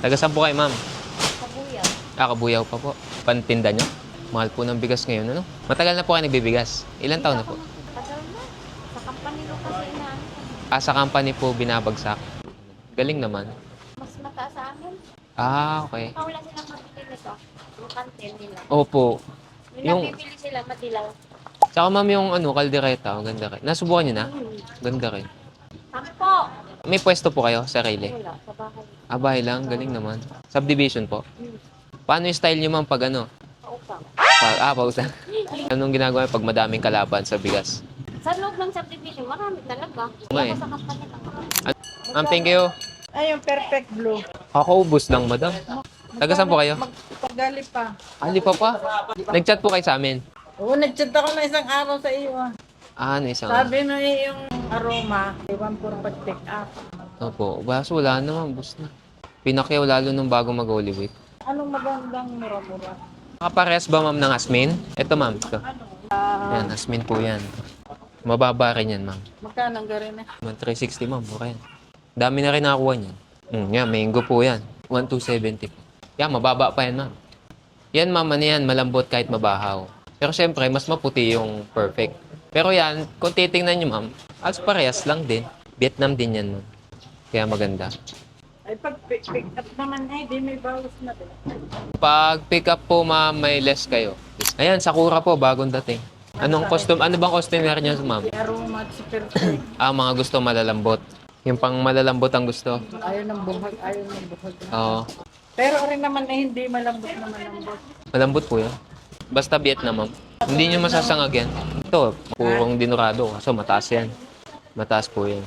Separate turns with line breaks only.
Taga saan po kayo, ma'am?
Kabuyaw.
Kabuyaw pa po. Pantinda nyo? Mahal po ng bigas ngayon, ano? Matagal na po kayo nagbibigas. Ilan taon na po?
Tagal na. Sa company ko kasi inaano.
Sa company po binabagsak. Galing naman.
Mas mataas sa amin.
Okay.
Wala silang mabili nito. Yung kantin nila.
Opo.
Yung nabibili sila madilaw.
Tsaka ma'am yung kaldereta, ang ganda rin. Nasubukan nyo na? Ganda rin.
Sampo!
May pwesto po kayo, sarili?
Wala, sa bahay.
Bahay lang, galing naman. Subdivision po.
Hmm.
Paano yung style nyo ma'am pag
Pautang.
Pausa. Anong ginagawa pag madaming kalaban sa bigas?
Sa loob ng subdivision, marami talaga.
May.
Wala sa company lang.
Ma'am, thank you.
Ay, yung perfect blue.
Kakaubos lang, madam. Taga saan po kayo?
Magpagali pa.
Ali pa pa. Nag-chat po kayo sa amin.
Oo, nag-chat ako na isang araw sa iyo.
Ano isang...
Sabi na yung aroma, iwan po pag-pick up.
Opo, baso wala naman, bus na. Pinakyaw lalo nung bago mag-Holy Week.
Anong magandang mura-mura?
Nakapares ba ma'am ng asmin? Ito ma'am, ito. Yan, asmin po yan. Mababa rin yan ma'am.
Magkano ang garin eh?
360 ma'am, okay yan. Dami na rin nakakuha niyan. Yan, mango po yan. 1270 po. Yan, mababa pa yan ma'am. Yan ma'am, ano yan, malambot kahit mabahaw. Pero syempre, mas maputi yung perfect. Pero yan, kung titingnan nyo ma'am, as parehas lang din. Vietnam din yan ma'am. Kaya maganda.
Ay, pag pick up naman eh, di may bawas na din.
Pag pick up po ma'am, may less kayo. Ayan, Sakura po, bagong dating. Anong costume, ano bang customer niya ma'am?
Aroma at si perfect.
Mga gusto malalambot. Yung pang malalambot ang gusto.
Ayaw ng buhag, ayaw ng buhag.
Oo.
Pero rin naman eh, hindi malambot na malambot.
Malambot po yan. Basta Vietnam ma'am. Hindi nyo masasangag yan. Ito, purong dinurado. So, mataas yan. Mataas po yan.